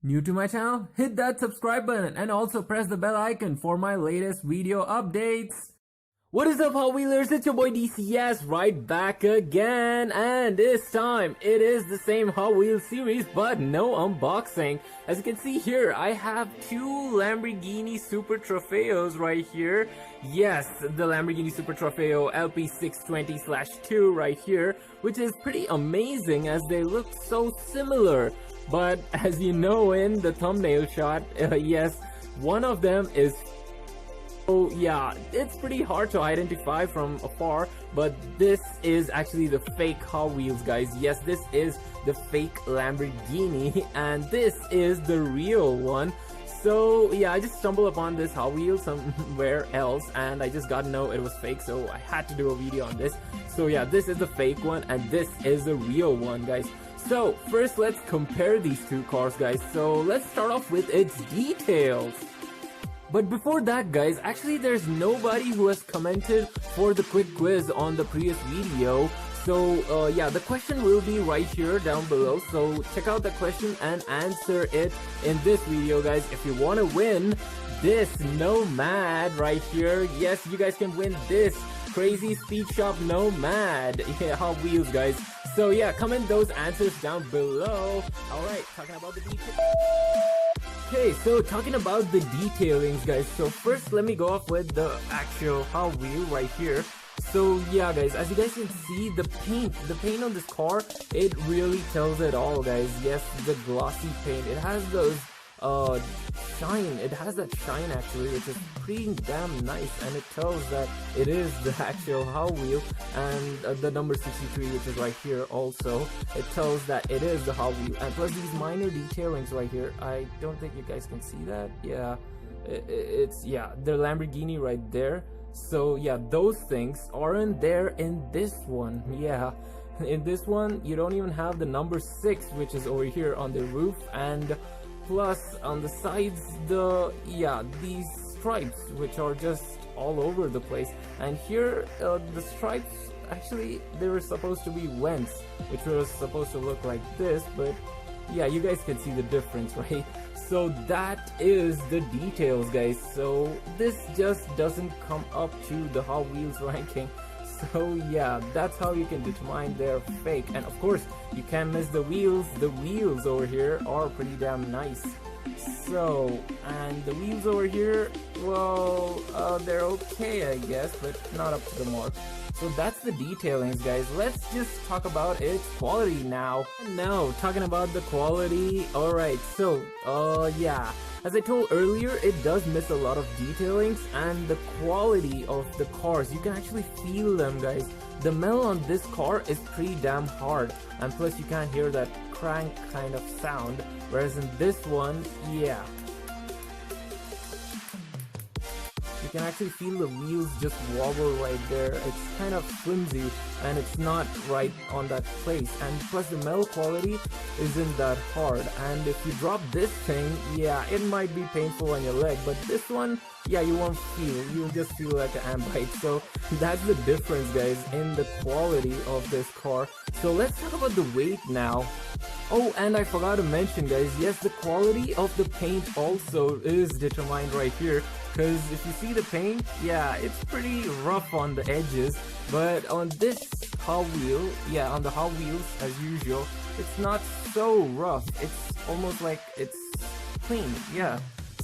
New to my channel? Hit that subscribe button and also press the bell icon for my latest video updates. What is up, Hot Wheelers? It's your boy DCS right back again, and this time it is the same Hot Wheels series but no unboxing. As you can see here, I have two Lamborghini Super TroFeos right here. Yes, the Lamborghini Super TroFeo LP 620/2 right here, which is pretty amazing as they look so similar. But as you know in the thumbnail shot, yes, one of them is... So yeah, it's pretty hard to identify from afar, but this is actually the fake Hot Wheels, guys. Yes, this is the fake Lamborghini and this is the real one. So yeah, I just stumbled upon this Hot Wheels somewhere else and I just got to know it was fake, so I had to do a video on this. So yeah, this is the fake one and this is the real one, guys. So first let's compare these two cars, guys. So let's start off with its details. But before that, guys, actually there's nobody who has commented for the quick quiz on the previous video. So yeah, the question will be right here down below. So check out the question and answer it in this video, guys. If you want to win this Nomad right here, yes, you guys can win this crazy speed shop Nomad. Yeah, Hot Wheels, guys. So yeah, comment those answers down below. Alright, talking about the details. Okay, so talking about the detailings, guys. So first, let me go off with the actual Hot Wheel right here. So yeah, guys, as you guys can see, the paint on this car, it really tells it all, guys. Yes, the glossy paint. It has those shine. It has that shine actually, which is pretty damn nice, and it tells that it is the actual Hot Wheel. And the number 63, which is right here, also it tells that it is the Hot Wheel. And plus these minor detailings right here, I don't think you guys can see that. Yeah, it's yeah, the Lamborghini right there. So yeah, those things aren't there in this one. Yeah, in this one you don't even have the number 6, which is over here on the roof, and plus on the sides these stripes which are just all over the place. And here the stripes, actually they were supposed to be vents, which was supposed to look like this, but yeah, you guys can see the difference, right? So that is the details, guys. So this just doesn't come up to the Hot Wheels ranking. So yeah, that's how you can determine they're fake. And of course, you can't miss the wheels. The wheels over here are pretty damn nice. So, and the wheels over here, well, they're okay, I guess, but not up to the mark. So that's the detailings, guys. Let's just talk about its quality now. Now, talking about the quality, alright, so, yeah. As I told earlier, it does miss a lot of detailings, and the quality of the cars, you can actually feel them, guys. The metal on this car is pretty damn hard, and plus you can't hear that crank kind of sound, whereas in this one, yeah, you can actually feel the wheels just wobble right there. It's kind of flimsy and it's not right on that place, and plus the metal quality isn't that hard. And if you drop this thing, yeah, it might be painful on your leg, but this one, yeah, you won't feel, you'll just feel like an ant bite. So that's the difference, guys, in the quality of this car. So let's talk about the weight now. Oh, and I forgot to mention, guys, yes, the quality of the paint also is determined right here, because if you see the paint, yeah, it's pretty rough on the edges, but on this Hot Wheel, yeah, on the Hot Wheels, as usual, it's not so rough. It's almost like it's clean, yeah.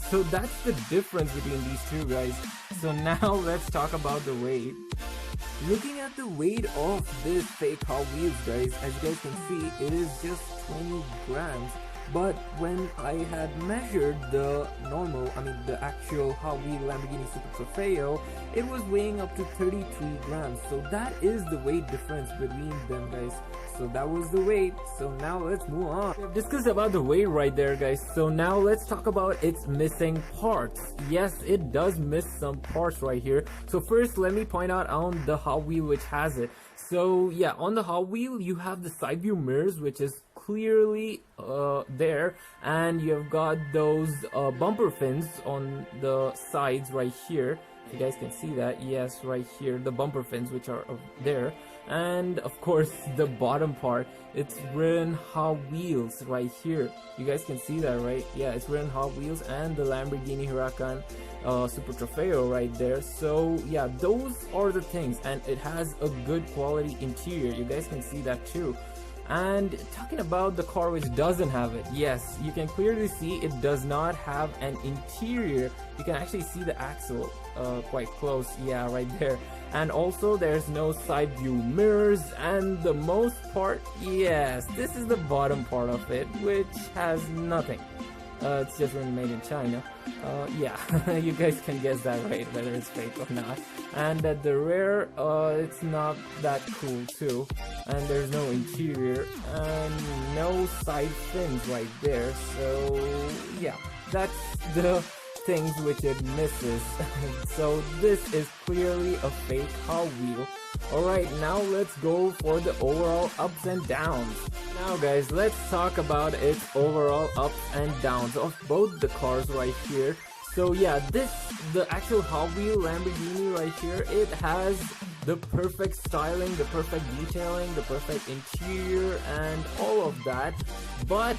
So that's the difference between these two, guys. So now let's talk about the weight. Looking at the weight of this fake Hot Wheels, guys, as you guys can see, it is just 20 grams. But when I had measured the the actual Hot Wheel Lamborghini Super TroFeo, it was weighing up to 33 grams. So that is the weight difference between them, guys. So that was the weight. So now let's move on. We've discussed about the weight right there, guys. So now let's talk about its missing parts. Yes, it does miss some parts right here. So first, let me point out on the Hot Wheel which has it. So yeah, on the Hot Wheel, you have the side view mirrors, which is clearly there, and you've got those bumper fins on the sides right here. If you guys can see that, yes, right here, the bumper fins which are there. And of course the bottom part, it's written Hotwheels right here. You guys can see that, right? Yeah, it's written Hotwheels and the Lamborghini Huracan Super TroFeo right there. So yeah, those are the things, and it has a good quality interior. You guys can see that too. And talking about the car which doesn't have it, yes, you can clearly see it does not have an interior. You can actually see the axle quite close, yeah, right there. And also there's no side view mirrors, and the most part, yes, this is the bottom part of it, which has nothing. It's just really made in China. Yeah, you guys can guess that, right, whether it's fake or not. And at the rear, it's not that cool too. And there's no interior and no side fins right there. So yeah, that's the things which it misses. So this is clearly a fake Hot Wheel. Alright, now let's go for the overall ups and downs. Now guys, let's talk about its overall ups and downs of both the cars right here. So yeah, the actual Hot Wheel Lamborghini right here, it has the perfect styling, the perfect detailing, the perfect interior, and all of that. But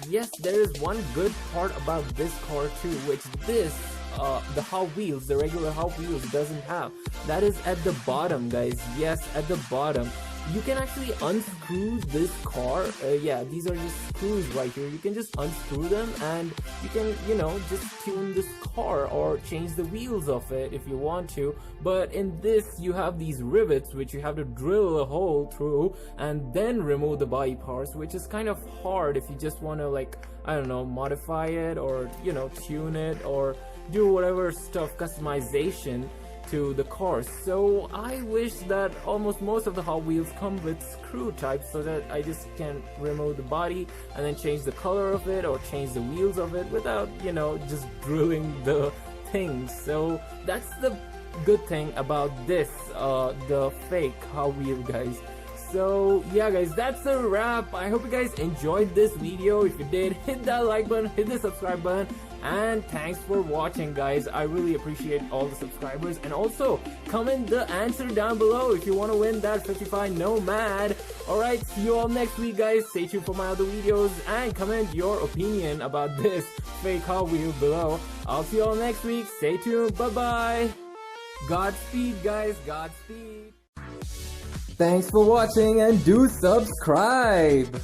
yes, there is one good part about this car too, which the Hot Wheels, the regular Hot Wheels doesn't have. That is at the bottom, guys. Yes, at the bottom. You can actually unscrew this car. Yeah, these are just screws right here. You can just unscrew them and you can, you know, just tune this car or change the wheels of it if you want to. But in this, you have these rivets which you have to drill a hole through and then remove the body parts, which is kind of hard if you just want to, like, I don't know, modify it or, you know, tune it or do whatever stuff, customization to the car. So I wish that almost most of the Hot Wheels come with screw types, so that I just can remove the body and then change the color of it or change the wheels of it without, you know, just drilling the things. So that's the good thing about this, the fake Hot Wheel, guys. So yeah guys, that's a wrap. I hope you guys enjoyed this video. If you did, hit that like button, hit the subscribe button, and thanks for watching, guys. I really appreciate all the subscribers, and also comment the answer down below if you want to win that 55 Nomad. Alright, see you all next week, guys. Stay tuned for my other videos and comment your opinion about this fake Hot Wheel below. I'll see you all next week. Stay tuned. Bye bye. Godspeed, guys. Godspeed. Thanks for watching, and do subscribe!